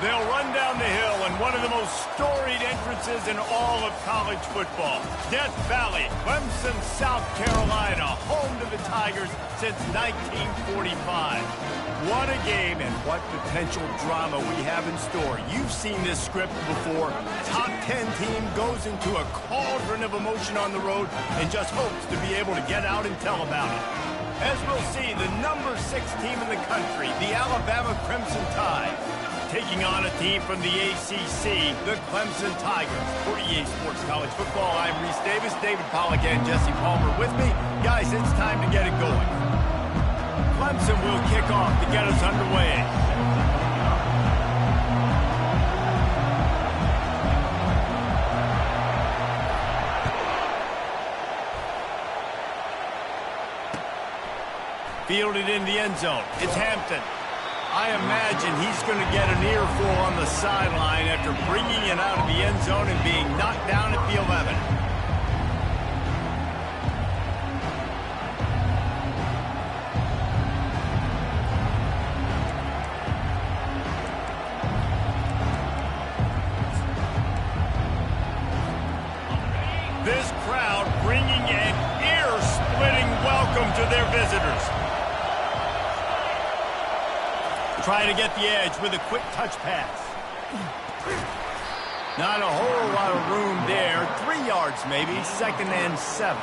They'll run down the hill in one of the most storied entrances in all of college football. Death Valley, Clemson, South Carolina, home to the Tigers since 1945. What a game and what potential drama we have in store. You've seen this script before. Top 10 team goes into a cauldron of emotion on the road and just hopes to be able to get out and tell about it. As we'll see, the number 6 team in the country, the Alabama Crimson Tide, taking on a team from the ACC, the Clemson Tigers. For EA Sports College Football, I'm Reese Davis, David Pollack, and Jesse Palmer with me. Guys, it's time to get it going. Clemson will kick off to get us underway. Fielded in the end zone. It's Hampton. I imagine he's going to get an earful on the sideline after bringing it out of the end zone and being knocked down at the 11. This crowd bringing an ear-splitting welcome to their visitors. Trying to get the edge with a quick touch pass. Not a whole lot of room there. 3 yards maybe, 2nd and 7.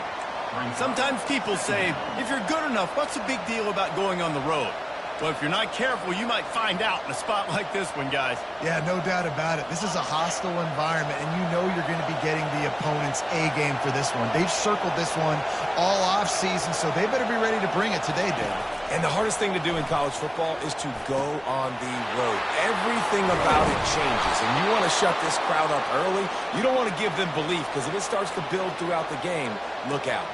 Sometimes people say, if you're good enough, what's the big deal about going on the road? Well, if you're not careful, you might find out in a spot like this one, guys. Yeah, no doubt about it. This is a hostile environment, and you know you're going to be getting the opponent's A-game for this one. They've circled this one all off-season, so they better be ready to bring it today, David. And the hardest thing to do in college football is to go on the road. Everything about it changes, and you want to shut this crowd up early. You don't want to give them belief, because if it starts to build throughout the game, look out.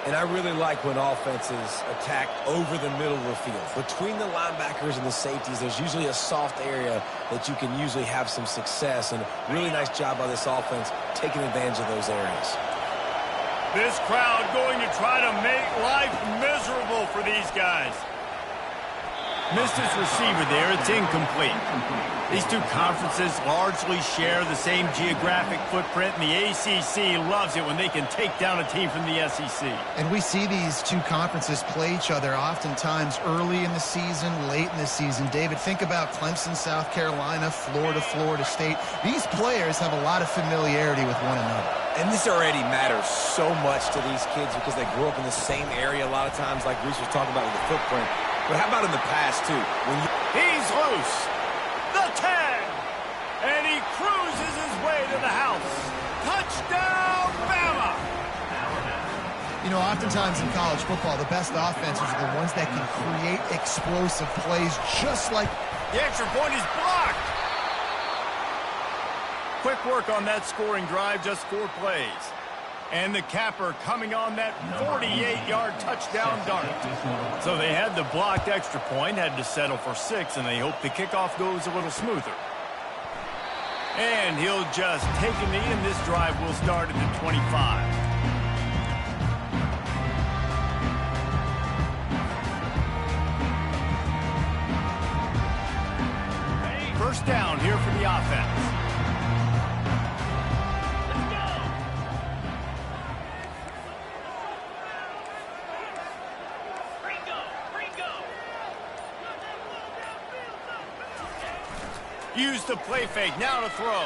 And I really like when offenses attack over the middle of the field. Between the linebackers and the safeties, there's usually a soft area that you can usually have some success, and a really nice job by this offense taking advantage of those areas. This crowd going to try to make life miserable for these guys. Missed his receiver there. It's incomplete. These two conferences largely share the same geographic footprint, and the ACC loves it when they can take down a team from the SEC. And we see these two conferences play each other oftentimes early in the season, late in the season. David, think about Clemson, South Carolina, Florida State. These players have a lot of familiarity with one another. And this already matters so much to these kids because they grew up in the same area a lot of times, like Reese was talking about with the footprint. But how about in the past, too? He's loose. The 10. And he cruises his way to the house. Touchdown, Bama! You know, oftentimes in college football, the best offenses are the ones that can create explosive plays just like... The extra point is blocked. Quick work on that scoring drive, just 4 plays. And the capper coming on that 48-yard touchdown dart. So they had the blocked extra point, had to settle for 6, and they hope the kickoff goes a little smoother. And he'll just take a knee, and this drive will start at the 25. First down here for the offense. Use the play fake, now to throw.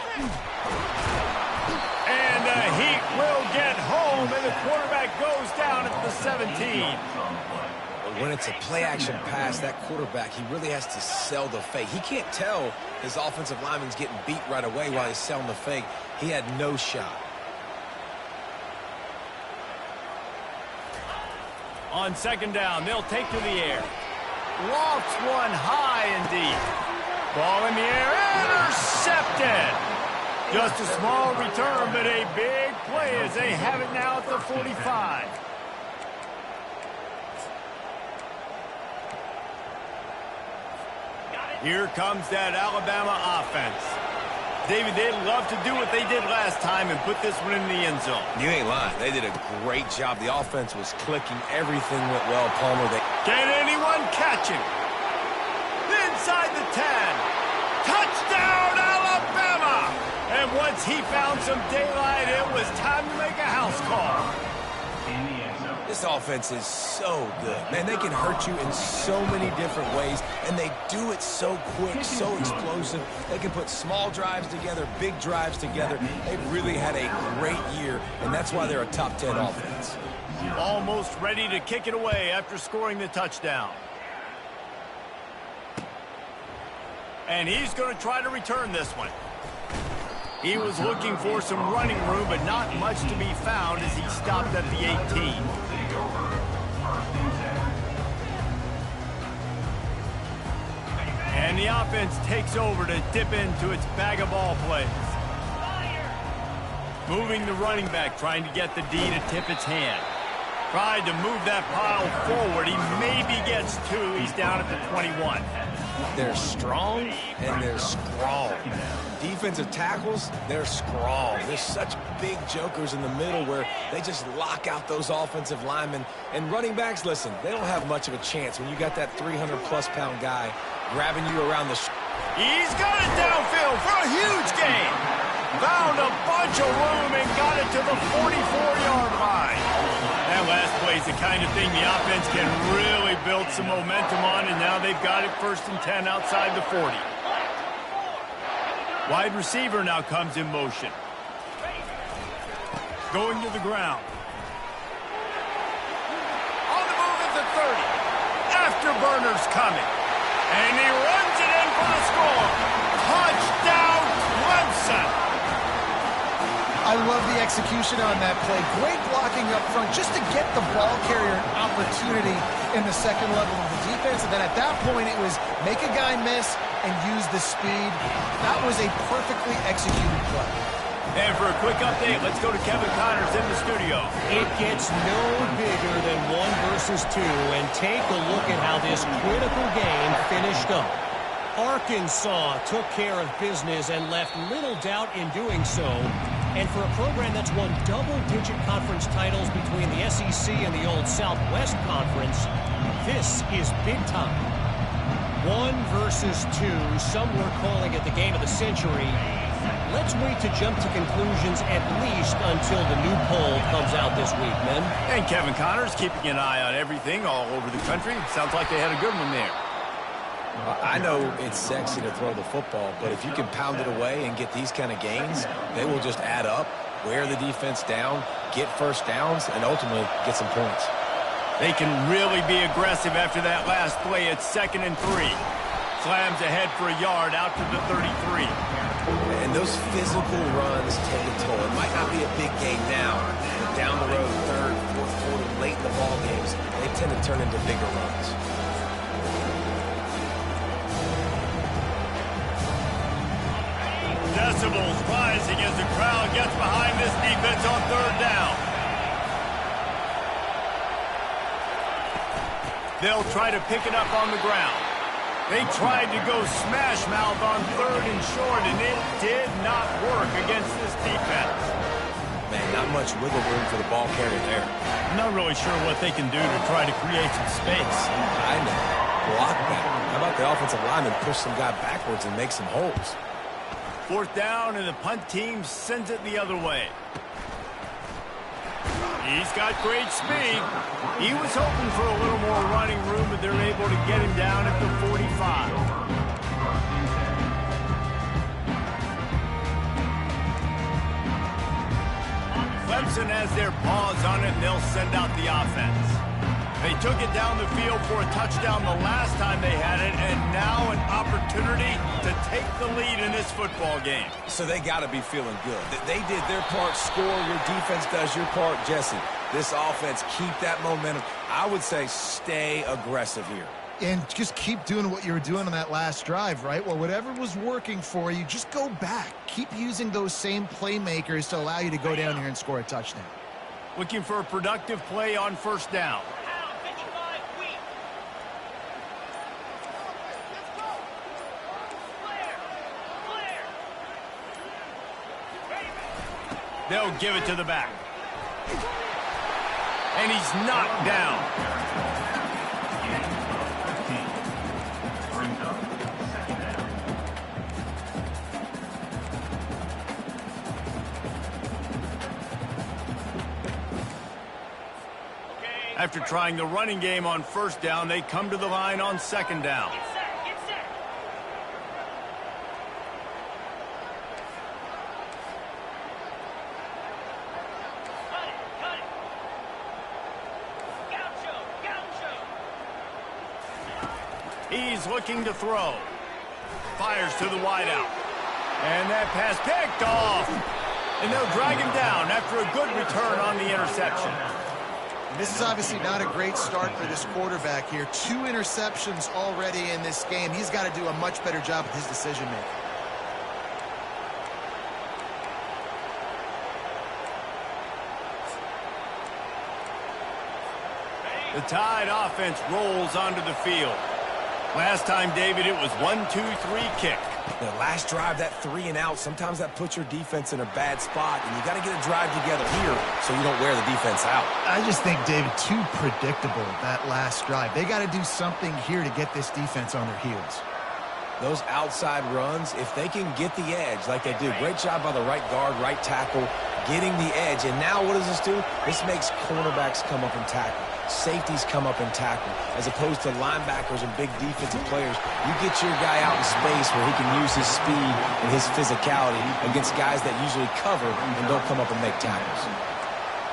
And the Heat will get home, and the quarterback goes down at the 17. When it's a play-action pass, that quarterback, he really has to sell the fake. He can't tell his offensive lineman's getting beat right away while he's selling the fake. He had no shot. On 2nd down, they'll take to the air. Lofts one high and deep. Ball in the air, intercepted. Just a small return, but a big play as they have it now at the 45. Here comes that Alabama offense. David, they'd love to do what they did last time and put this one in the end zone. You ain't lying. They did a great job. The offense was clicking. Everything went well. Palmer, Can anyone catch him? Inside the 10. Touchdown! Once he found some daylight, it was time to make a house call. This offense is so good. Man, they can hurt you in so many different ways, and they do it so quick, so explosive. They can put small drives together, big drives together. They've really had a great year, and that's why they're a top 10 offense. Almost ready to kick it away after scoring the touchdown. And he's going to try to return this one. He was looking for some running room, but not much to be found as he stopped at the 18. And the offense takes over to dip into its bag of ball plays. Moving the running back, trying to get the D to tip its hand. Tried to move that pile forward. He maybe gets two. He's down at the 21. They're strong and they're strong. Defensive tackles, they're strong. There's such big jokers in the middle where they just lock out those offensive linemen. And running backs, listen, they don't have much of a chance when you got that 300-plus pound guy grabbing you around the... He's got it downfield for a huge gain. Found a bunch of room and got it to the 44-yard line. That last play is the kind of thing the offense can really build some momentum on, and now they've got it 1st and 10 outside the 40. Wide receiver now comes in motion. Going to the ground. On the move at the 30. Afterburner's coming. And he runs it in for the score. Touchdown, Clemson. I love the execution on that play. Great blocking up front just to get the ball carrier an opportunity in the second level of the defense. And then at that point, it was make a guy miss and use the speed. That was a perfectly executed play. And for a quick update, let's go to Kevin Connors in the studio. It gets no bigger than 1 versus 2, and take a look at how this critical game finished up. Arkansas took care of business and left little doubt in doing so. And for a program that's won double-digit conference titles between the SEC and the old Southwest Conference, this is big time. 1 versus 2, some were calling it the game of the century. Let's wait to jump to conclusions at least until the new poll comes out this week, men. And Kevin Connors keeping an eye on everything all over the country. Sounds like they had a good one there. I know it's sexy to throw the football, but if you can pound it away and get these kind of gains, they will just add up, wear the defense down, get first downs, and ultimately get some points. They can really be aggressive after that last play. It's 2nd and 3. Slams ahead for a yard out to the 33. And those physical runs take a toll. It might not be a big game now, but down the road, 3rd, 4th quarter, late in the ball games, they tend to turn into bigger runs. Decibels rising as the crowd gets behind this defense on 3rd down. They'll try to pick it up on the ground. They tried to go smash mouth on 3rd and short, and it did not work against this defense. Man, not much wiggle room for the ball carrier there. I'm not really sure what they can do to try to create some space. I know. Block better. How about the offensive lineman push some guy backwards and make some holes? 4th down, and the punt team sends it the other way. He's got great speed. He was hoping for a little more running room, but they're able to get him down at the 45. Clemson has their paws on it, and they'll send out the offense. They took it down the field for a touchdown the last time they had it, and now an opportunity to take the lead in this football game. So they got to be feeling good. They did their part, score. Your defense does your part, Jesse. This offense, keep that momentum. I would say stay aggressive here. And just keep doing what you were doing on that last drive, right? Well, whatever was working for you, just go back. Keep using those same playmakers to allow you to go down here and score a touchdown. Looking for a productive play on 1st down. They'll give it to the back. And he's knocked down. After trying the running game on first down, they come to the line on second down. He's looking to throw. Fires to the wideout. And that pass picked off. And they'll drag him down after a good return on the interception. This is obviously not a great start for this quarterback here. 2 interceptions already in this game. He's got to do a much better job with his decision-making. The Tide offense rolls onto the field. Last time, David, it was 1-2-3 kick. The last drive, that 3 and out, sometimes that puts your defense in a bad spot, and you got to get a drive together here so you don't wear the defense out. I just think, David, too predictable, that last drive. They got to do something here to get this defense on their heels. Those outside runs, if they can get the edge like they do, great job by the right guard, right tackle, getting the edge. And now what does this do? This makes cornerbacks come up and tackle. Safeties come up and tackle, as opposed to linebackers and big defensive players. You get your guy out in space where he can use his speed and his physicality against guys that usually cover and don't come up and make tackles.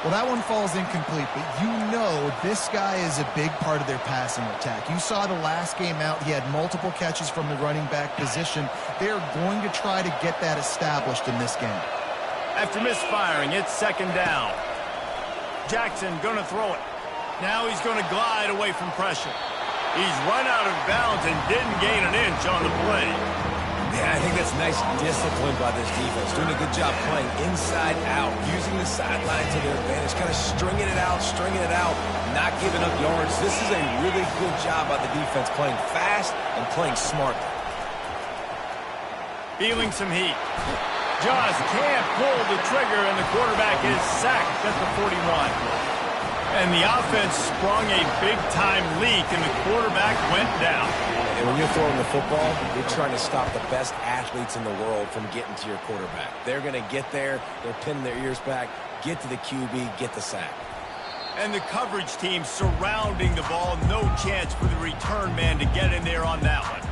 Well, that one falls incomplete, but you know this guy is a big part of their passing attack. You saw the last game out, he had multiple catches from the running back position. They're going to try to get that established in this game. After misfiring, it's second down. Jackson going to throw it. Now he's going to glide away from pressure. He's run out of bounds and didn't gain an inch on the play. Yeah, I think that's nice discipline by this defense. Doing a good job playing inside out, using the sideline to their advantage, kind of stringing it out, not giving up yards. This is a really good job by the defense, playing fast and playing smart. Feeling some heat. Just can't pull the trigger, and the quarterback is sacked at the 41. And the offense sprung a big-time leak, and the quarterback went down. And when you're throwing the football, you're trying to stop the best athletes in the world from getting to your quarterback. They're going to get there. They're pinning their ears back, get to the QB, get the sack. And the coverage team surrounding the ball. No chance for the return man to get in there on that one.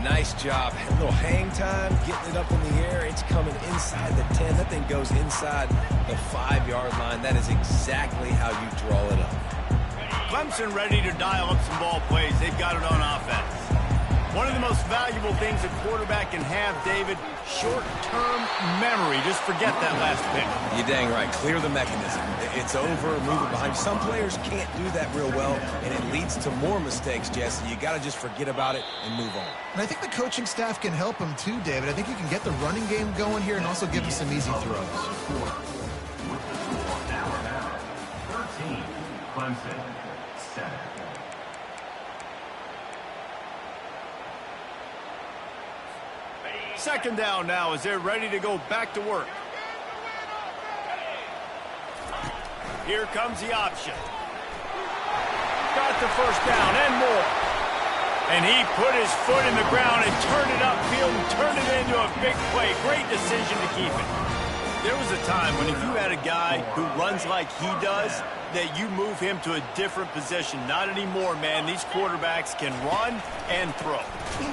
Nice job. A little hang time, getting it up in the air. It's coming inside the 10. That thing goes inside the 5-yard line. That is exactly how you draw it up. Clemson ready to dial up some ball plays. They've got it on offense. One of the most valuable things a quarterback can have, David, short-term memory. Just forget that last pick. You're dang right. Clear the mechanism. It's over, move it behind. Some players can't do that real well, and it leads to more mistakes, Jesse. You got to just forget about it and move on. And I think the coaching staff can help him too, David. I think he can get the running game going here and also give him some easy throws. 13, Clemson, 7. Second down now as they're ready to go back to work. Here comes the option. Got the first down and more. And he put his foot in the ground and turned it upfield and turned it into a big play. Great decision to keep it. There was a time when if you had a guy who runs like he does, that you move him to a different position. Not anymore, man. These quarterbacks can run and throw.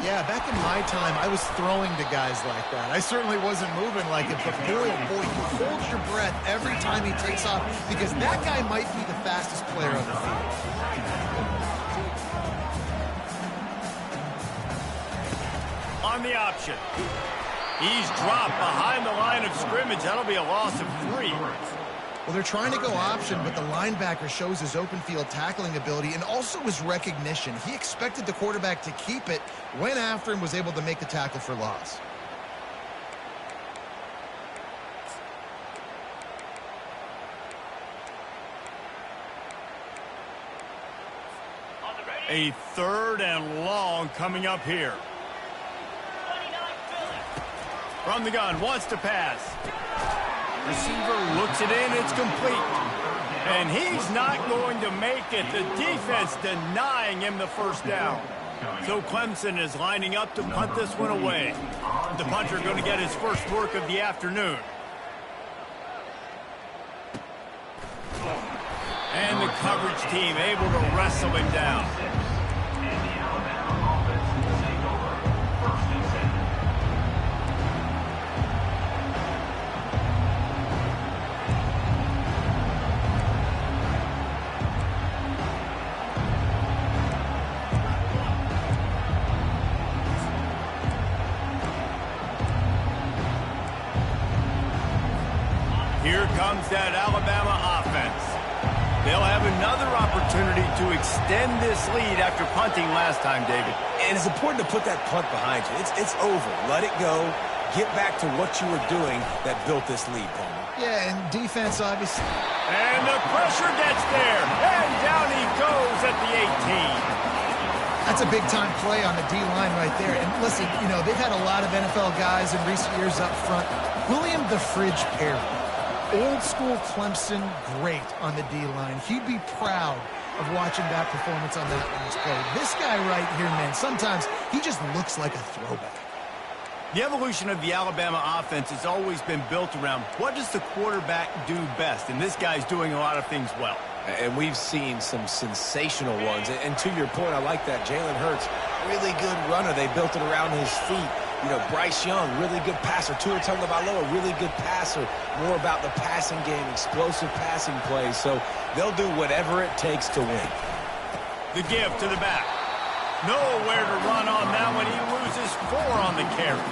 Yeah, back in my time, I was throwing to guys like that. I certainly wasn't moving like it, but boy, oh boy, you hold your breath every time he takes off because that guy might be the fastest player on the field. On the option. He's dropped behind the line of scrimmage. That'll be a loss of 3. Well, they're trying to go option, but the linebacker shows his open field tackling ability and also his recognition. He expected the quarterback to keep it, went after him, was able to make the tackle for loss. A 3rd and long coming up here. From the gun, wants to pass. Receiver looks it in, it's complete. And he's not going to make it. The defense denying him the first down. So Clemson is lining up to punt this one away. The punter going to get his first work of the afternoon. And the coverage team able to wrestle him down. And the Alabama offense will take over. 1st and 10. Here comes that Alabama offense. They'll have another opportunity to extend this lead after punting last time, David. And it's important to put that punt behind you. It's over. Let it go. Get back to what you were doing that built this lead, Palmer. Yeah, and defense, obviously. And the pressure gets there. And down he goes at the 18. That's a big-time play on the D-line right there. And listen, you know, they've had a lot of NFL guys in recent years up front. William the Fridge Perry, old-school Clemson great on the D-line. He'd be proud of watching that performance on that last play. This guy right here, man, sometimes he just looks like a throwback. The evolution of the Alabama offense has always been built around what does the quarterback do best, and this guy's doing a lot of things well. And we've seen some sensational ones. And to your point, I like that. Jalen Hurts, really good runner. They built it around his feet. You know, Bryce Young, really good passer. Tua Tagovailoa, really good passer. More about the passing game, explosive passing plays. So they'll do whatever it takes to win. The give to the back. Nowhere to run on that one. He loses 4 on the carry.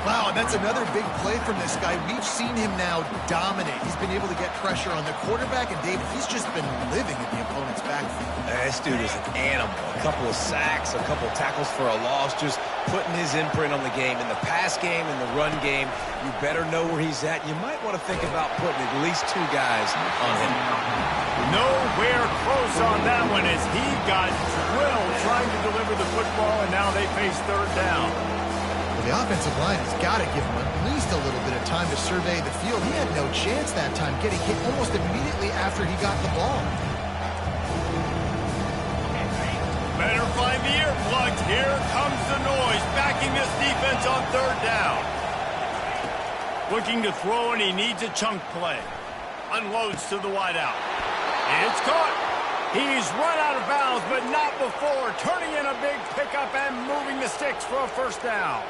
Wow, that's another big play from this guy. We've seen him now dominate. He's been able to get pressure on the quarterback, and David, he's just been living in the opponent's backfield. This dude is an animal. A couple of sacks, a couple of tackles for a loss, just putting his imprint on the game. In the pass game, in the run game, you better know where he's at. You might want to think about putting at least 2 guys on him. Nowhere close on that one as he got drilled trying to deliver the football, and now they face 3rd down. The offensive line has got to give him at least a little bit of time to survey the field. He had no chance that time, getting hit almost immediately after he got the ball. Better find the earplugs. Here comes the noise, backing this defense on 3rd down. Looking to throw, and he needs a chunk play. Unloads to the wideout. It's caught. He's run out of bounds, but not before. Turning in a big pickup and moving the sticks for a 1st down.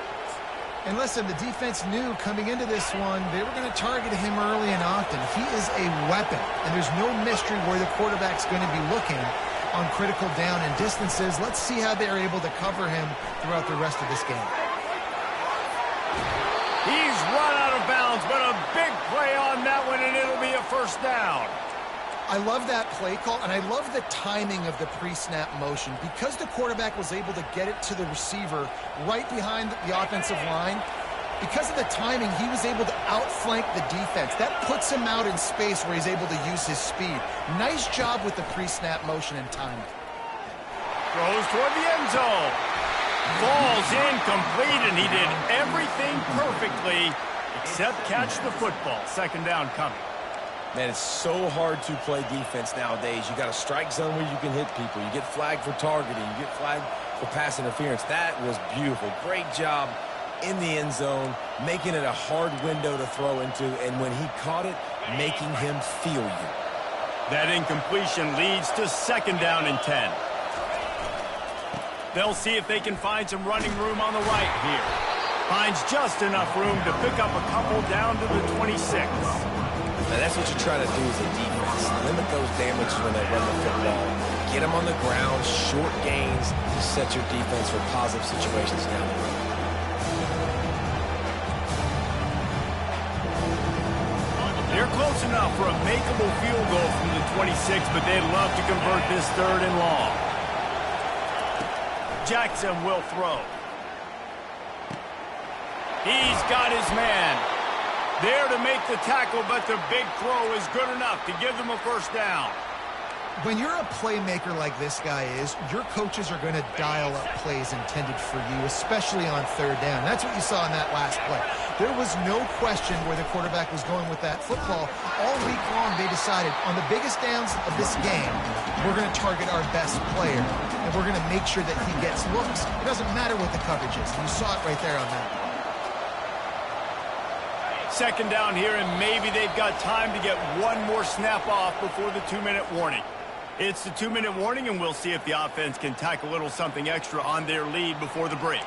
And listen, the defense knew coming into this one, they were going to target him early and often. He is a weapon, and there's no mystery where the quarterback's going to be looking on critical down and distances. Let's see how they're able to cover him throughout the rest of this game. He's run out of bounds, but a big play on that one, and it'll be a 1st down. I love that play call, and I love the timing of the pre-snap motion. Because the quarterback was able to get it to the receiver right behind the offensive line, because of the timing, he was able to outflank the defense. That puts him out in space where he's able to use his speed. Nice job with the pre-snap motion and timing. Throws toward the end zone. Falls incomplete, and he did everything perfectly except catch the football. 2nd down coming. Man, it's so hard to play defense nowadays. You got a strike zone where you can hit people. You get flagged for targeting. You get flagged for pass interference. That was beautiful. Great job in the end zone, making it a hard window to throw into, and when he caught it, making him feel you. That incompletion leads to 2nd down and 10. They'll see if they can find some running room on the right here. Finds just enough room to pick up a couple down to the 26. Now that's what you try to do as a defense. Limit those damages when they run the football. Get them on the ground, short gains to set your defense for positive situations down the road. They're close enough for a makeable field goal from the 26, but they'd love to convert this 3rd and long. Jackson will throw. He's got his man. There to make the tackle, but the big throw is good enough to give them a 1st down. When you're a playmaker like this guy is, your coaches are going to dial up plays intended for you, especially on 3rd down. That's what you saw in that last play. There was no question where the quarterback was going with that football. All week long, they decided on the biggest downs of this game, we're going to target our best player, and we're going to make sure that he gets looks. It doesn't matter what the coverage is. You saw it right there on that. Second down here, and maybe they've got time to get one more snap off before the 2-minute warning. It's the 2-minute warning, and we'll see if the offense can tack a little something extra on their lead before the break.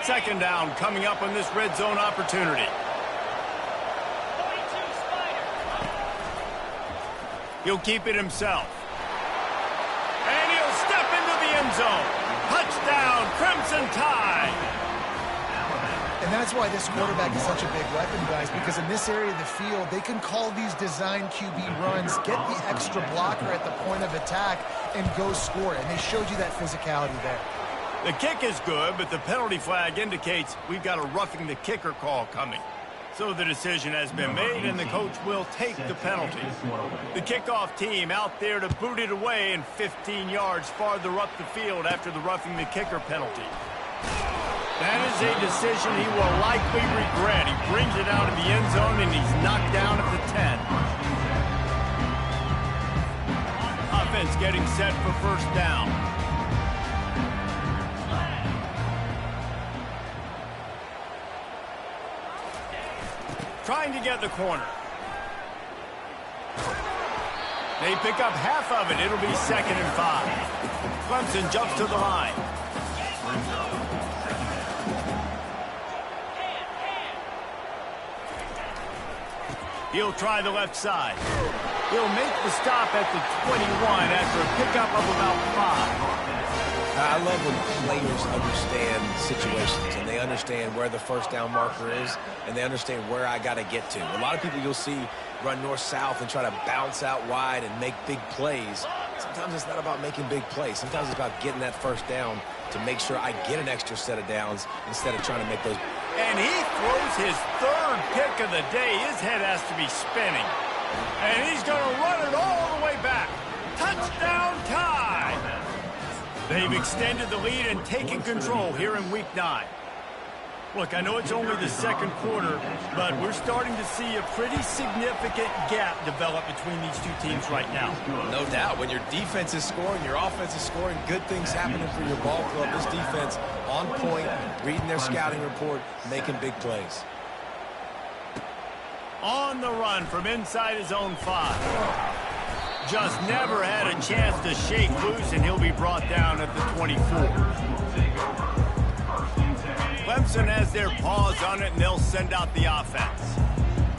Second down coming up on this red zone opportunity. He'll keep it himself. And he'll step into the end zone. Touchdown, Crimson Tide. And that's why this quarterback is such a big weapon, guys, because in this area of the field, they can call these design QB runs, get the extra blocker at the point of attack, and go score it. And they showed you that physicality there. The kick is good, but the penalty flag indicates we've got a roughing the kicker call coming. So the decision has been made, and the coach will take the penalty. The kickoff team out there to boot it away and 15 yards farther up the field after the roughing the kicker penalty. That is a decision he will likely regret. He brings it out of the end zone, and he's knocked down at the 10. Offense getting set for first down. Trying to get the corner. They pick up half of it. It'll be 2nd and 5. Clemson jumps to the line. He'll try the left side. He'll make the stop at the 21 after a pickup of about 5. I love when players understand situations and they understand where the first down marker is and they understand where I got to get to. A lot of people you'll see run north-south and try to bounce out wide and make big plays. Sometimes it's not about making big plays. Sometimes it's about getting that first down to make sure I get an extra set of downs instead of trying to make those. And he throws his 3rd pick of the day. His head has to be spinning. And he's going to run it all the way back. Touchdown Tide! They've extended the lead and taken control here in Week 9. Look, I know it's only the 2nd quarter, but we're starting to see a pretty significant gap develop between these two teams right now. No doubt. When your defense is scoring, your offense is scoring, good things happening for your ball club. This defense on point, reading their scouting report, making big plays. On the run from inside his own 5. Just never had a chance to shake loose, and he'll be brought down at the 24. Clemson has their paws on it, and they'll send out the offense.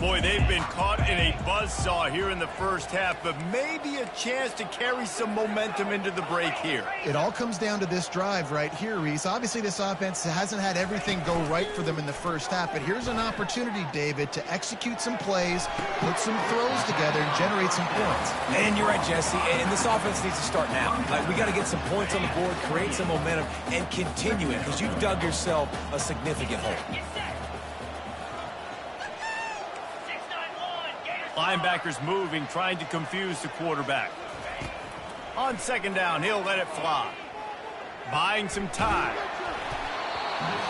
Boy, they've been caught in a buzzsaw here in the first half, but maybe a chance to carry some momentum into the break here. It all comes down to this drive right here, Reese. Obviously, this offense hasn't had everything go right for them in the first half, but here's an opportunity, David, to execute some plays, put some throws together, and generate some points. And you're right, Jesse, and this offense needs to start now. We got to get some points on the board, create some momentum, and continue it, because you've dug yourself a significant hole. Linebackers moving, trying to confuse the quarterback. On 2nd down, he'll let it fly. Buying some time.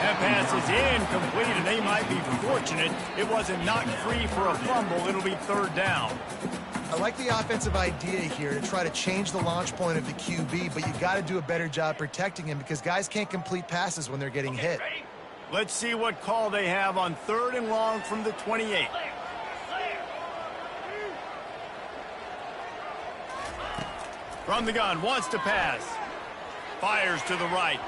That pass is incomplete, and they might be fortunate it wasn't knocked free for a fumble. It'll be 3rd down. I like the offensive idea here to try to change the launch point of the QB, but you got to do a better job protecting him because guys can't complete passes when they're getting hit. Let's see what call they have on 3rd and long from the 28. From the gun, wants to pass. Fires to the right.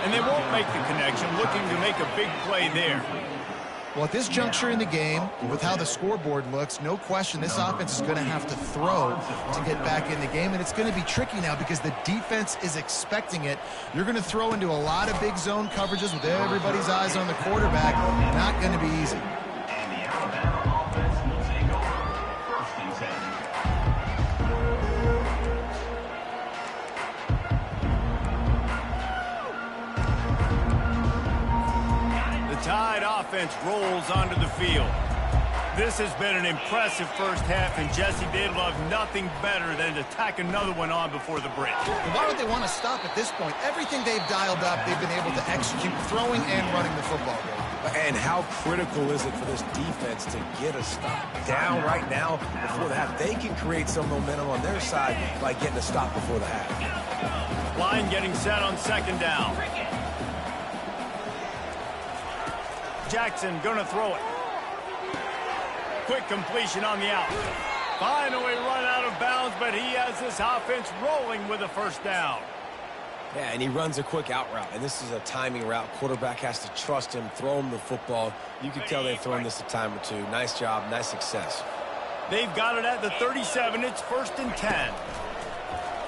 And they won't make the connection, looking to make a big play there. Well, at this juncture in the game, with how the scoreboard looks, no question this offense is going to have to throw to get back in the game, and it's going to be tricky now because the defense is expecting it. You're going to throw into a lot of big zone coverages with everybody's eyes on the quarterback. Not going to be easy. And the Alabama offense will take over 1st and 10. The Tide offense rolls onto the field. This has been an impressive first half, and Jesse, they'd love nothing better than to tack another one on before the break. Why would they want to stop at this point? Everything they've dialed up, they've been able to execute, throwing and running the football game. And how critical is it for this defense to get a stop down right now before the half? They can create some momentum on their side by getting a stop before the half. Line getting set on second down. Jackson gonna throw it. Quick completion on the out. Finally run out of bounds, but he has this offense rolling with a first down. Yeah, and he runs a quick out route, and this is a timing route. Quarterback has to trust him, throw him the football. You can tell they've thrown this a time or two. Nice job, nice success. They've got it at the 37. It's 1st and 10.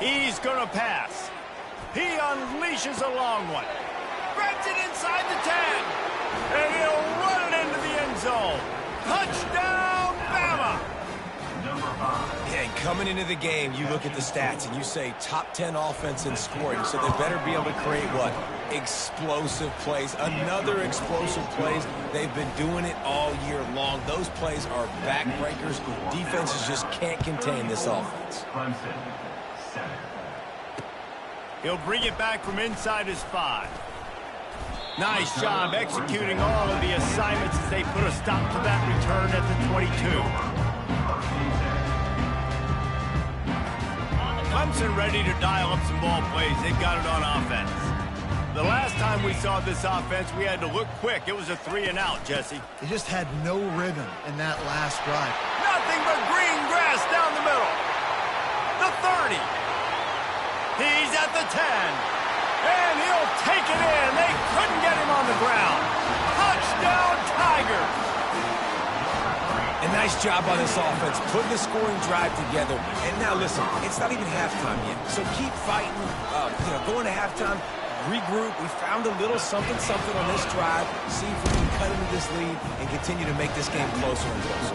He's going to pass. He unleashes a long one. Grabs it inside the 10. And he'll run it into the end zone. Touchdown, Bama! Yeah, and coming into the game, you look at the stats and you say top 10 offense in scoring, so they better be able to create what? Explosive plays. Another explosive plays. They've been doing it all year long. Those plays are backbreakers. Defenses just can't contain this offense. Clemson, 7. He'll bring it back from inside his 5. Nice job executing all of the assignments as they put a stop to that return at the 22. Clemson ready to dial up some ball plays. They've got it on offense. The last time we saw this offense, we had to look quick. It was a 3 and out, Jesse. They just had no rhythm in that last drive. Nothing but green grass down the middle. The 30. He's at the 10. And he'll take it in. They couldn't get him on the ground. Touchdown, Tigers. A nice job on this offense, putting the scoring drive together. And now listen, it's not even halftime yet, so keep fighting. Going to halftime, regroup. We found a little something on this drive. See if we can cut into this lead and continue to make this game closer and closer.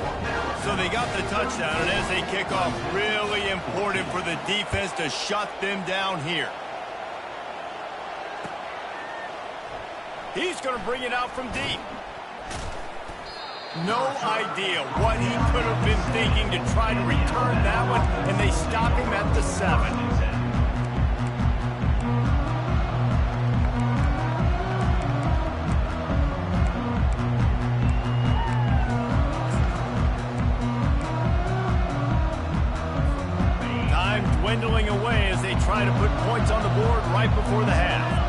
So they got the touchdown, and as they kick off, really important for the defense to shut them down here. He's going to bring it out from deep. No idea what he could have been thinking to try to return that one, and they stop him at the 7. Time dwindling away as they try to put points on the board right before the half.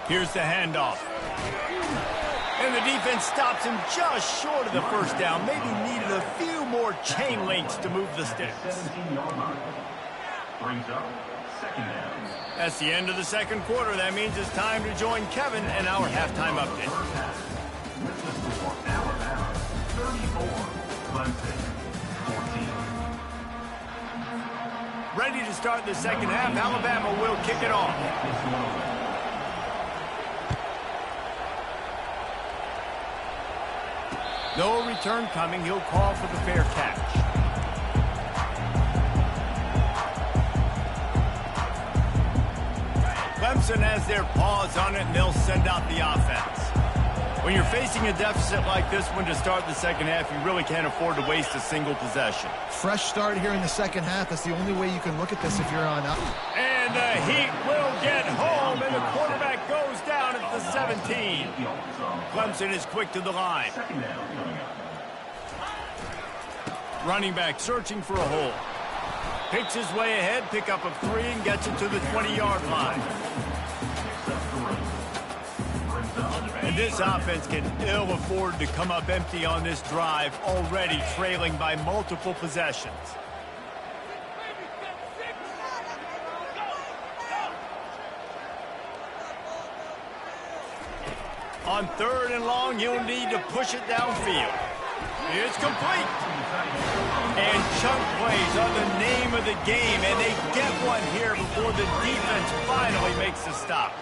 Here's the handoff. And the defense stops him just short of the first down. Maybe needed a few more chain links to move the sticks. 17-yard line. Brings up 2nd down. That's the end of the second quarter. That means it's time to join Kevin and our halftime update. First half. With the score, Alabama 34, Clemson 14. Ready to start the second half. Alabama will kick it off. No return coming. He'll call for the fair catch. Clemson has their paws on it, and they'll send out the offense. When you're facing a deficit like this one to start the second half, you really can't afford to waste a single possession. Fresh start here in the second half. That's the only way you can look at this if you're on up. And the Heat will get home, and the quarterback goes down at the 17. Clemson is quick to the line. Running back searching for a hole. Picks his way ahead, pick up of 3, and gets it to the 20-yard line. And this offense can ill afford to come up empty on this drive, already trailing by multiple possessions. On 3rd and long, you'll need to push it downfield. It's complete. And chunk plays are the name of the game, and they get one here before the defense finally makes the stop.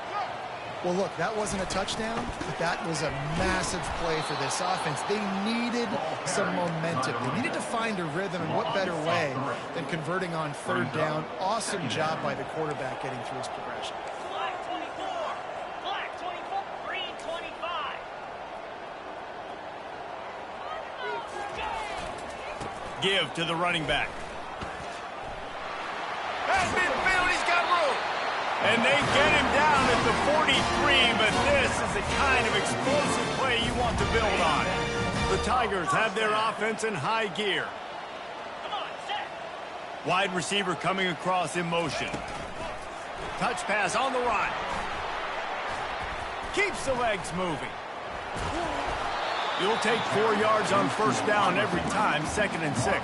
Well, look, that wasn't a touchdown, but that was a massive play for this offense. They needed some momentum. They needed to find a rhythm, and what better way than converting on 3rd down. Awesome job by the quarterback getting through his progression. give to the running back. At midfield, he's got room. And they get him down at the 43, but this is the kind of explosive play you want to build on. The Tigers have their offense in high gear. Wide receiver coming across in motion. Touch pass on the run. Keeps the legs moving. You'll take 4 yards on first down every time, 2nd and 6.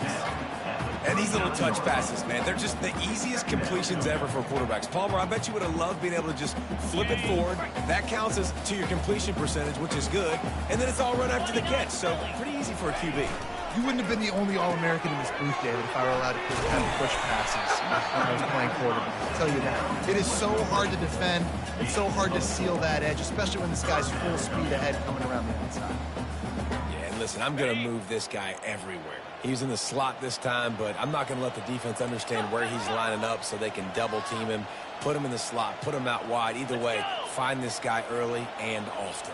And these little touch passes, man, they're just the easiest completions ever for quarterbacks. Palmer, I bet you would have loved being able to just flip it forward. That counts as to your completion percentage, which is good. And then it's all run after the catch, so pretty easy for a QB. You wouldn't have been the only All-American in this booth, David, if I were allowed to kind of push passes when I was playing quarterback. I'll tell you that. It is so hard to defend. It's so hard to seal that edge, especially when this guy's full speed ahead coming around the inside. Yeah, and listen, I'm going to move this guy everywhere. He's in the slot this time, but I'm not going to let the defense understand where he's lining up so they can double team him, put him in the slot, put him out wide. Either way, find this guy early and often.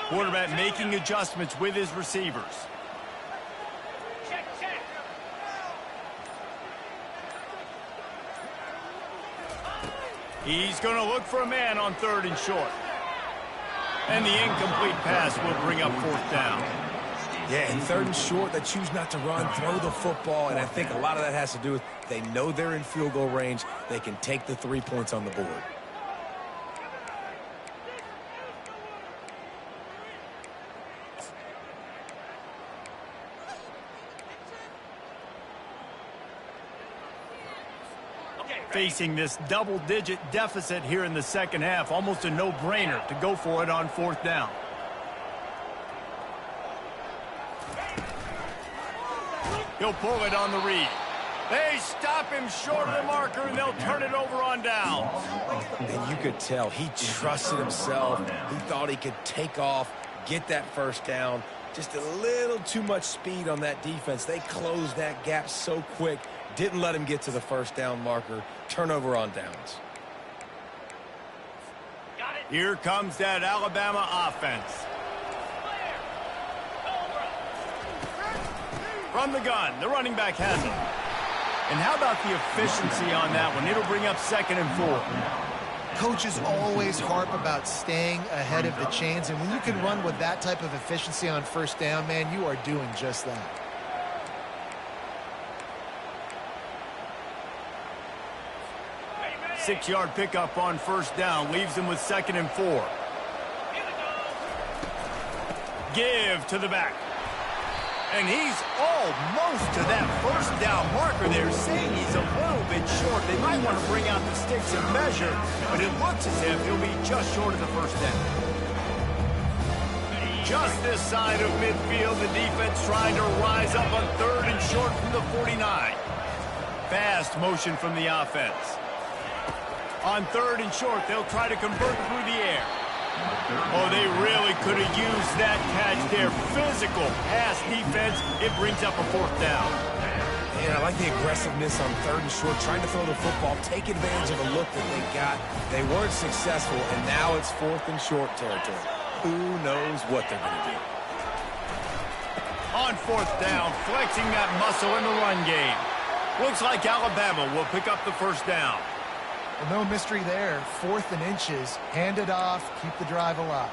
Quarterback making adjustments with his receivers. He's going to look for a man on 3rd and short. And the incomplete pass will bring up 4th down. Yeah, and 3rd and short, they choose not to run, throw the football, and I think a lot of that has to do with they know they're in field goal range. They can take the 3 points on the board. Facing this double-digit deficit here in the 2nd half, almost a no-brainer to go for it on 4th down. He'll pull it on the read. They stop him short of the marker, and they'll turn it over on down. And you could tell he trusted himself. He thought he could take off, get that 1st down. Just a little too much speed on that defense. They closed that gap so quick. Didn't let him get to the 1st down marker. Turnover on downs. Here comes that Alabama offense. From the gun, the running back has it. And how about the efficiency on that one? It'll bring up 2nd and 4. Coaches always harp about staying ahead of the chains, and when you can run with that type of efficiency on 1st down, man, you are doing just that. Six-yard pickup on 1st down leaves him with 2nd and 4. Give to the back. And he's almost to that 1st down marker there, saying he's a little bit short. They might want to bring out the sticks and measure, but it looks as if he'll be just short of the 1st down. Just this side of midfield, the defense trying to rise up on 3rd and short from the 49. Fast motion from the offense. On 3rd and short, they'll try to convert through the air. Oh, they really could have used that catch there. Physical pass defense. It brings up a 4th down. Man, I like the aggressiveness on 3rd and short, trying to throw the football, take advantage of a look that they got. They weren't successful, and now it's 4th and short territory. Who knows what they're going to do? On 4th down, flexing that muscle in the run game. Looks like Alabama will pick up the 1st down. Well, no mystery there. 4th and inches. Hand it off. Keep the drive alive.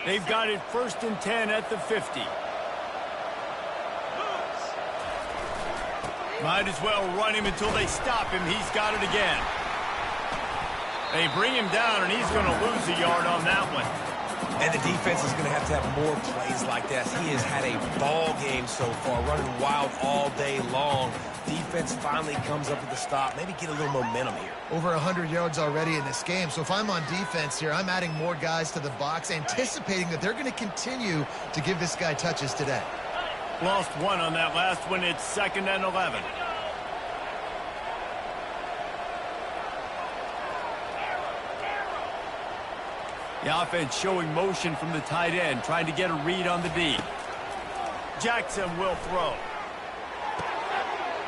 They've got it 1st and 10 at the 50. Might as well run him until they stop him. He's got it again. They bring him down, and he's going to lose a yard on that one. And the defense is going to have more plays like that. He has had a ball game so far, running wild all day long. Defense finally comes up with the stop. Maybe get a little momentum here. Over 100 yards already in this game. So if I'm on defense here, I'm adding more guys to the box, anticipating that they're going to continue to give this guy touches today. Lost one on that last one. It's 2nd and 11. The offense showing motion from the tight end, trying to get a read on the D. Jackson will throw.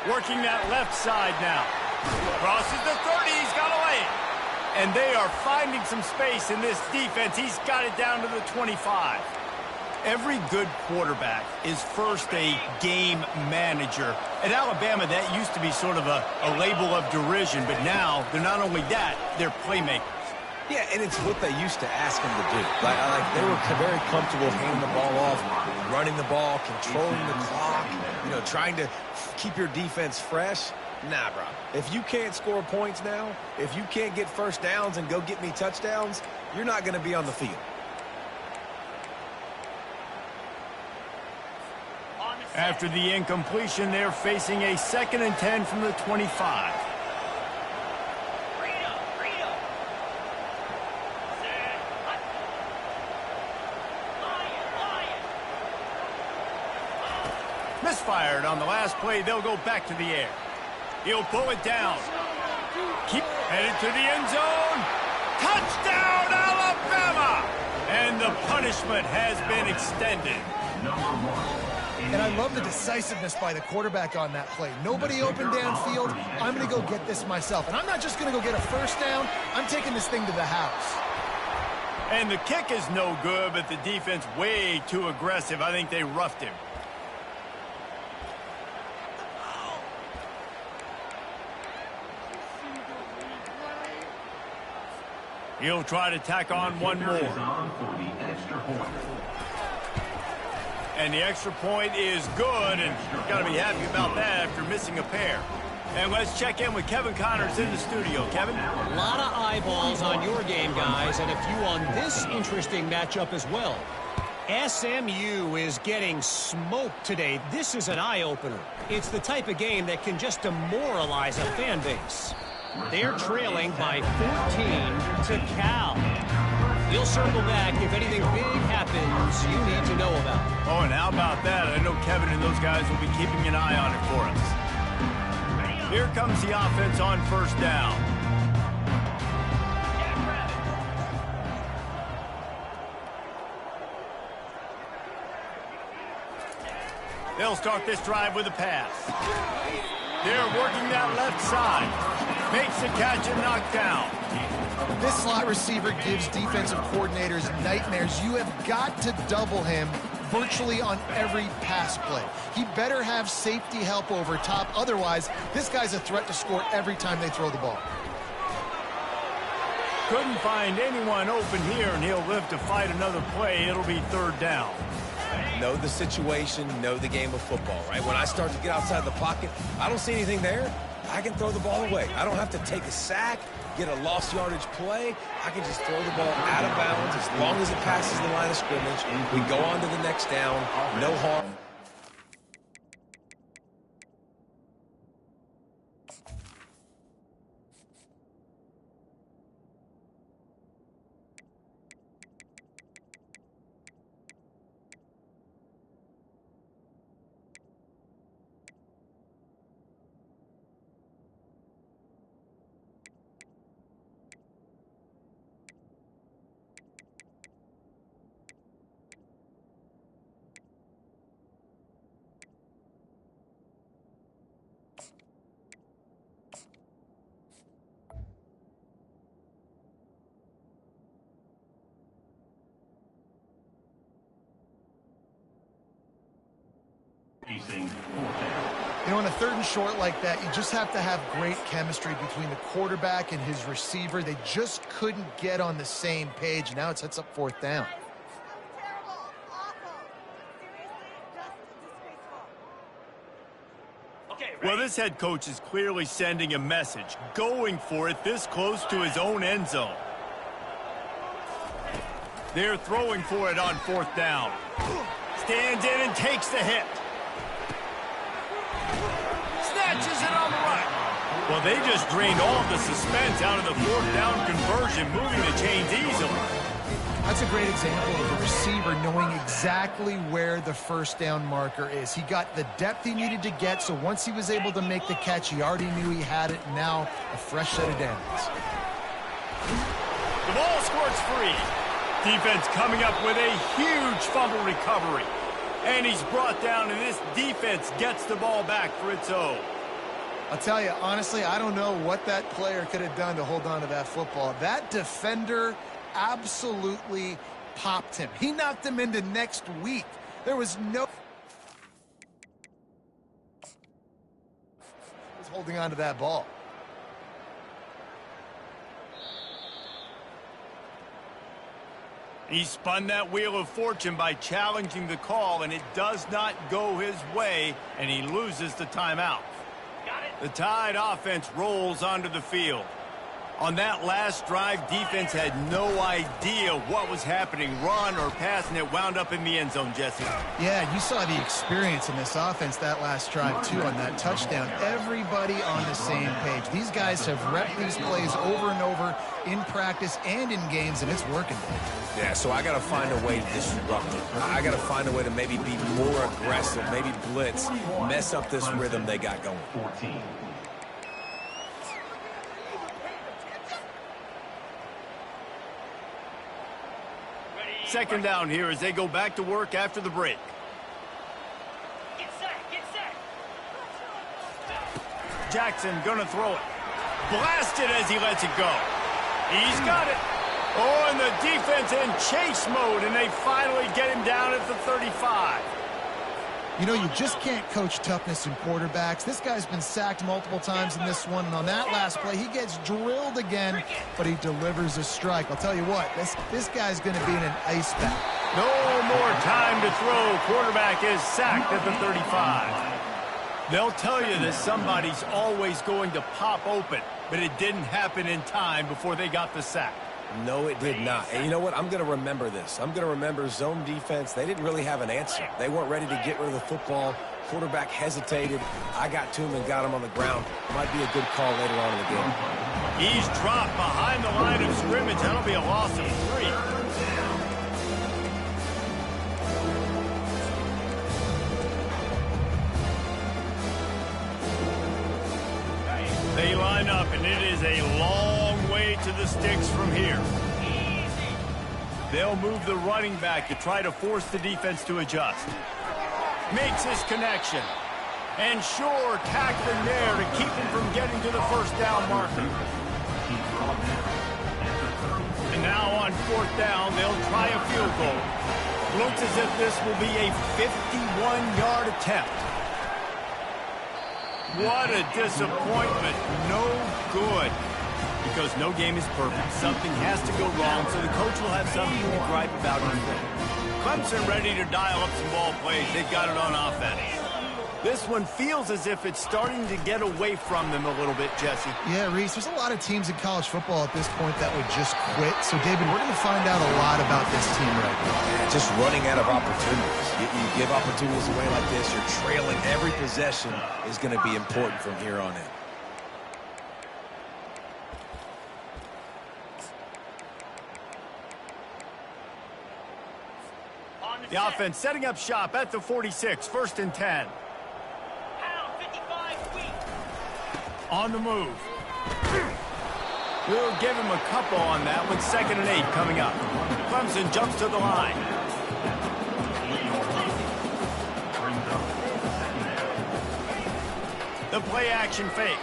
Working that left side now. Crosses the 30. He's got a lane. And they are finding some space in this defense. He's got it down to the 25. Every good quarterback is first a game manager. At Alabama, that used to be sort of a label of derision, but now they're not only that, they're playmakers. Yeah, and it's what they used to ask him to do. Like they were very comfortable handing the ball off, running the ball, controlling the clock, trying to keep your defense fresh. Nah, bro. If you can't score points now, if you can't get first downs and go get me touchdowns, you're not going to be on the field. After the incompletion, they're facing a 2nd and 10 from the 25. Misfired on the last play. They'll go back to the air. He'll pull it down. Keep headed to the end zone. Touchdown, Alabama! And the punishment has been extended. And I love the decisiveness by the quarterback on that play. Nobody open downfield. I'm going to go get this myself. And I'm not just going to go get a first down. I'm taking this thing to the house. And the kick is no good, but the defense way too aggressive. I think they roughed him. He'll try to tack on one more. And the extra point is good, and you've got to be happy about that after missing a pair. And let's check in with Kevin Connors in the studio. Kevin? A lot of eyeballs on your game, guys, and a few on this interesting matchup as well. SMU is getting smoked today. This is an eye-opener. It's the type of game that can just demoralize a fan base. They're trailing by 14 to Cal. We'll circle back if anything big happens you need to know about. Oh, and how about that? I know Kevin and those guys will be keeping an eye on it for us. Here comes the offense on first down. They'll start this drive with a pass. They're working that left side. Makes the catch and knocked down. This slot receiver gives defensive coordinators nightmares. You have got to double him virtually on every pass play. He better have safety help over top. Otherwise, this guy's a threat to score every time they throw the ball. Couldn't find anyone open here, and he'll live to fight another play. It'll be 3rd down. Know the situation, know the game of football, right? When I start to get outside the pocket, I don't see anything there. I can throw the ball away. I don't have to take a sack, get a lost yardage play. I can just throw the ball out of bounds as long as it passes the line of scrimmage. We go on to the next down, no harm. On a 3rd and short like that, you just have to have great chemistry between the quarterback and his receiver. They just couldn't get on the same page. Now it sets up 4th down. Well, this head coach is clearly sending a message, going for it this close to his own end zone. They're throwing for it on 4th down. Stands in and takes the hit. Snatches it on the right. Well, they just drained all of the suspense out of the 4th down conversion, moving the chains easily. That's a great example of a receiver knowing exactly where the 1st down marker is. He got the depth he needed to get, so once he was able to make the catch, he already knew he had it. Now a fresh set of downs. The ball squirts free. Defense coming up with a huge fumble recovery. And he's brought down, and this defense gets the ball back for its own. I'll tell you, honestly, I don't know what that player could have done to hold on to that football. That defender absolutely popped him. He knocked him into next week. There was no... He's holding on to that ball. He spun that wheel of fortune by challenging the call, and it does not go his way, and he loses the timeout. The Tide offense rolls onto the field. On that last drive, defense had no idea what was happening, run or pass, and it wound up in the end zone, Jesse. Yeah, you saw the experience in this offense that last drive, too, on that touchdown. Everybody on the same page. These guys have repped these plays over and over in practice and in games, and it's working. Yeah, so I got to find a way to disrupt it. I got to find a way to maybe be more aggressive, maybe blitz, mess up this rhythm they got going. 14. Second down here as they go back to work after the break. Get set, get set. Jackson gonna throw it. Blasted as he lets it go. He's got it. Oh, and the defense in chase mode, and they finally get him down at the 35. You know, you just can't coach toughness in quarterbacks. This guy's been sacked multiple times in this one, and on that last play, he gets drilled again, but he delivers a strike. I'll tell you what, this guy's going to be in an ice bath. No more time to throw. Quarterback is sacked at the 35. They'll tell you that somebody's always going to pop open, but it didn't happen in time before they got the sack. No, it did not. And you know what? I'm going to remember this. I'm going to remember zone defense. They didn't really have an answer. They weren't ready to get rid of the football. Quarterback hesitated. I got to him and got him on the ground. Might be a good call later on in the game. He's dropped behind the line of scrimmage. That'll be a loss of 3. They line up, and it is a long way to the sticks from here. They'll move the running back to try to force the defense to adjust. Makes his connection. And sure, tackling there to keep him from getting to the first down marker. And now on fourth down, they'll try a field goal. Looks as if this will be a 51-yard attempt. What a disappointment. No good. Because no game is perfect. Something has to go wrong, so the coach will have something to gripe about on film. Clemson ready to dial up some ball plays. They've got it on offense. This one feels as if it's starting to get away from them a little bit, Jesse. Yeah, Reese, there's a lot of teams in college football at this point that would just quit. So, David, we're going to find out a lot about this team right now. Yeah, just running out of opportunities. You give opportunities away like this, you're trailing. Every possession is going to be important from here on in. The offense setting up shop at the 46, 1st and 10. On the move. We'll give him a couple on that with 2nd and 8 coming up. Clemson jumps to the line. The play action fake.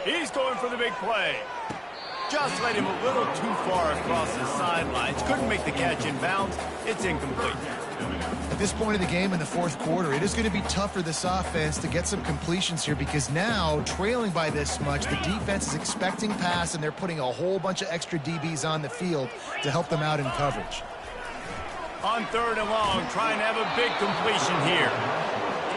He's going for the big play. Just led him a little too far across the sidelines. Couldn't make the catch in bounds. It's incomplete. At this point of the game in the fourth quarter, it is going to be tough for this offense to get some completions here because now, trailing by this much, the defense is expecting pass, and they're putting a whole bunch of extra DBs on the field to help them out in coverage. On 3rd and long, trying to have a big completion here.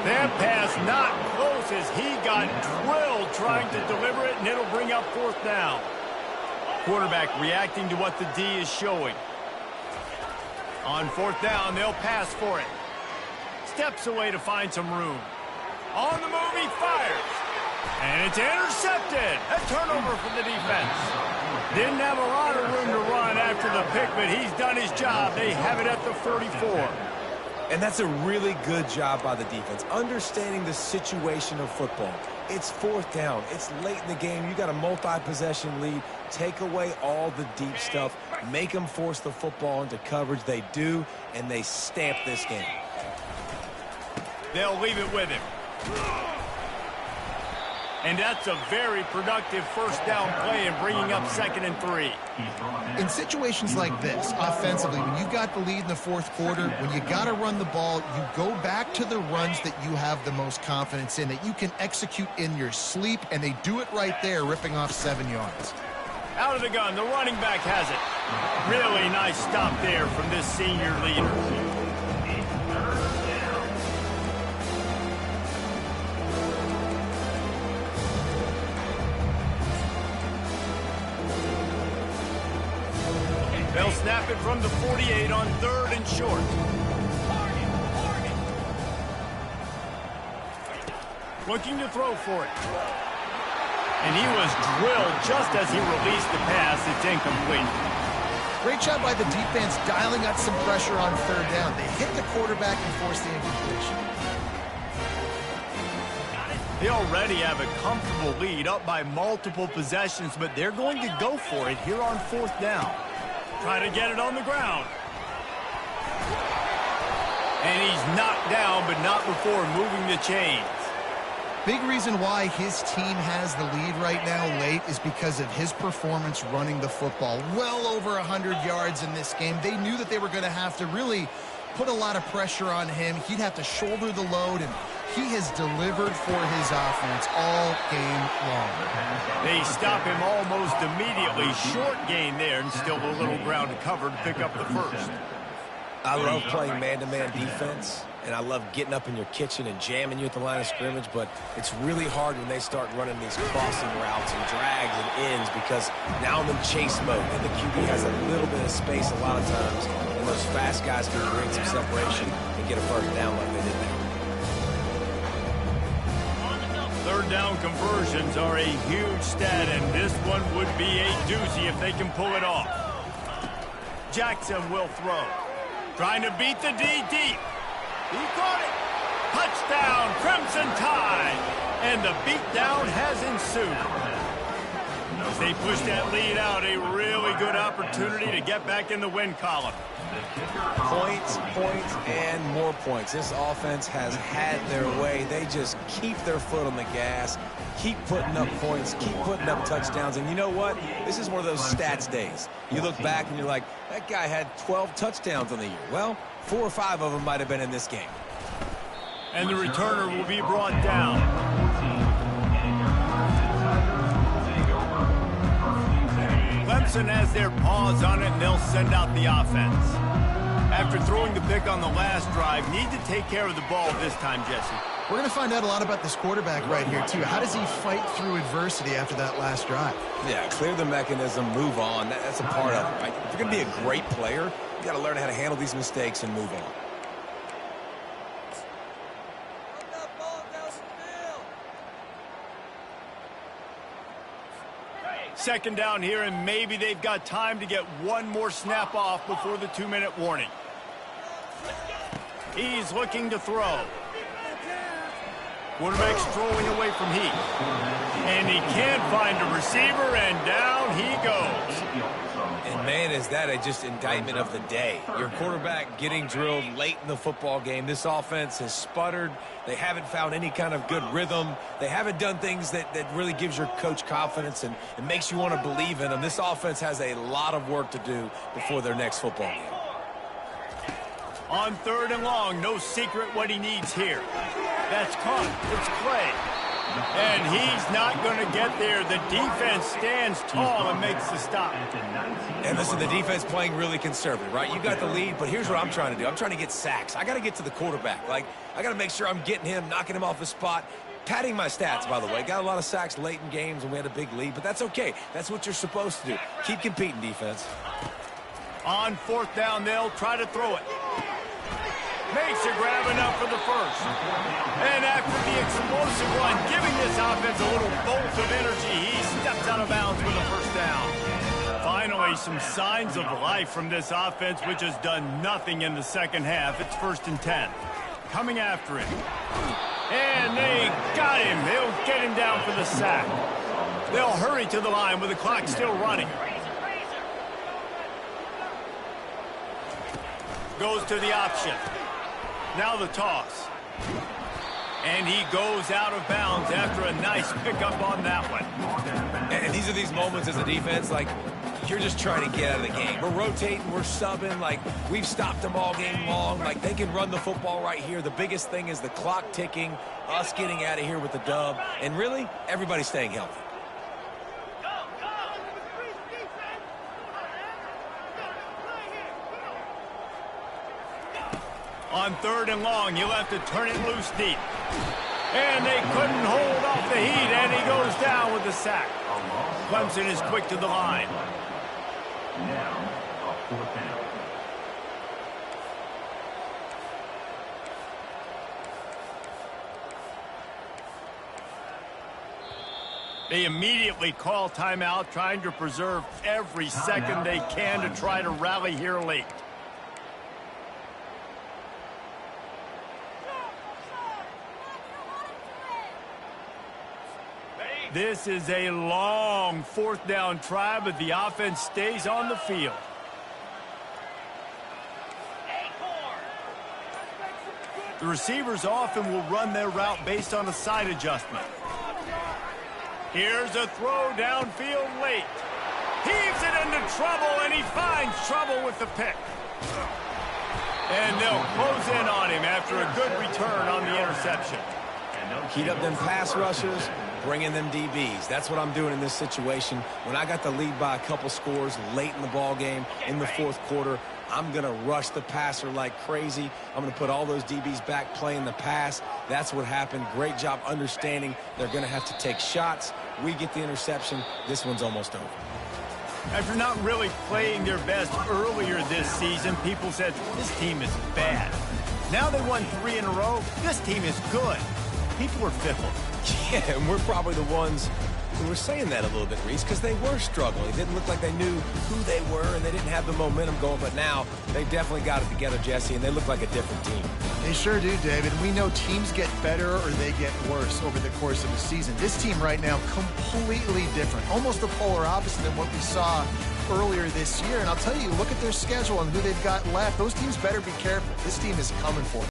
That pass not close as he got drilled trying to deliver it, and it'll bring up 4th down. Quarterback reacting to what the D is showing. On 4th down, they'll pass for it. Steps away to find some room. On the move, he fires. And it's intercepted. A turnover for the defense. Didn't have a lot of room to run after the pick, but he's done his job. They have it at the 34. And that's a really good job by the defense, understanding the situation of football. It's 4th down. It's late in the game. You got a multi-possession lead. Take away all the deep stuff. Make them force the football into coverage. They do, and they stamp this game. They'll leave it with him. And that's a very productive first down play and bringing up 2nd and 3. In situations like this, offensively, when you've got the lead in the fourth quarter, when you got to run the ball, you go back to the runs that you have the most confidence in, that you can execute in your sleep, and they do it right there, ripping off 7 yards. Out of the gun, the running back has it. Really nice stop there from this senior leader. They'll snap it from the 48 on 3rd and short. Looking to throw for it. And he was drilled just as he released the pass. It's incomplete. Great job by the defense dialing up some pressure on 3rd down. They hit the quarterback and forced the incompletion. They already have a comfortable lead, up by multiple possessions, but they're going to go for it here on 4th down. Try to get it on the ground. And he's knocked down, but not before moving the chains. Big reason why his team has the lead right now late is because of his performance running the football. Well over 100 yards in this game. They knew that they were going to have to really put a lot of pressure on him. He'd have to shoulder the load, and he has delivered for his offense all game long. They stop him almost immediately. Short gain there, and still a little ground to cover to pick up the first. I love playing man-to-man defense, and I love getting up in your kitchen and jamming you at the line of scrimmage, but it's really hard when they start running these crossing routes and drags and ends, because now I'm in chase mode, and the QB has a little bit of space a lot of times, and those fast guys can bring some separation and get a first down like they did there. 3rd down conversions are a huge stat, and this one would be a doozy if they can pull it off. Jackson will throw. Trying to beat the D deep. He caught it. Touchdown, Crimson Tide. And the beatdown has ensued. As they push that lead out, a really good opportunity to get back in the win column. Points, and more points. This offense has had their way. They just keep their foot on the gas, keep putting up points, keep putting up touchdowns. And you know what? This is one of those stats days. You look back and you're like, that guy had 12 touchdowns on the year. Well, 4 or 5 of them might have been in this game. And the returner will be brought down. Clemson has their paws on it, and they'll send out the offense. After throwing the pick on the last drive, need to take care of the ball this time, Jesse. We're going to find out a lot about this quarterback right here, too. How does he fight through adversity after that last drive? Yeah, clear the mechanism, move on. That's a part of it, right? If you're going to be a great player, you got to learn how to handle these mistakes and move on. Second down here, and maybe they've got time to get one more snap off before the 2-minute warning. He's looking to throw. Quarterback's throwing away from Heath. And he can't find a receiver, and down he goes. And man, is that just indictment of the day. Your quarterback getting drilled late in the football game. This offense has sputtered. They haven't found any kind of good rhythm. They haven't done things that really gives your coach confidence and makes you want to believe in them. This offense has a lot of work to do before their next football game. On 3rd and long, no secret what he needs here. That's caught. It's Clay. And he's not going to get there. The defense stands tall and makes the stop. And listen, the defense playing really conservative, right? You got the lead, but here's what I'm trying to do. I'm trying to get sacks. I got to get to the quarterback. Like, I got to make sure I'm getting him, knocking him off his spot. Padding my stats, by the way. Got a lot of sacks late in games when we had a big lead, but that's okay. That's what you're supposed to do. Keep competing, defense. On 4th down, they'll try to throw it. Makes a grab enough for the first. And after the explosive run, giving this offense a little bolt of energy, he steps out of bounds with a first down. Finally, some signs of life from this offense, which has done nothing in the second half. It's 1st and 10. Coming after him. And they got him. They'll get him down for the sack. They'll hurry to the line with the clock still running. Goes to the option. Now the toss. And he goes out of bounds after a nice pickup on that one. And these are these moments as a defense, like, you're just trying to get out of the game. We're rotating, we're subbing, like, we've stopped them all game long. Like, they can run the football right here. The biggest thing is the clock ticking, us getting out of here with the dub, and really, everybody staying healthy. On 3rd and long, you'll have to turn it loose deep. And they couldn't hold off the heat, and he goes down with the sack. Clemson is quick to the line. Now, a 4th down. They immediately call timeout, trying to preserve every second they can to try to rally here late. This is a long 4th down try, but the offense stays on the field. The receivers often will run their route based on a side adjustment. Here's a throw downfield late. Heaves it into trouble, and he finds trouble with the pick. And they'll close in on him after a good return on the interception. Heat up them pass rushers, bring in them DBs. That's what I'm doing in this situation. When I got the lead by a couple scores late in the ball game, in the 4th quarter, I'm going to rush the passer like crazy. I'm going to put all those DBs back playing the pass. That's what happened. Great job understanding they're going to have to take shots. We get the interception. This one's almost over. After not really playing their best earlier this season, people said, this team is bad. Now they won 3 in a row. This team is good. People are fickle. Yeah, and we're probably the ones who were saying that a little bit, Reese, because they were struggling. It didn't look like they knew who they were, and they didn't have the momentum going. But now they definitely got it together, Jesse, and they look like a different team. They sure do, David. We know teams get better or they get worse over the course of the season. This team right now, completely different. Almost the polar opposite than what we saw earlier this year. And I'll tell you, look at their schedule and who they've got left. Those teams better be careful. This team is coming for them.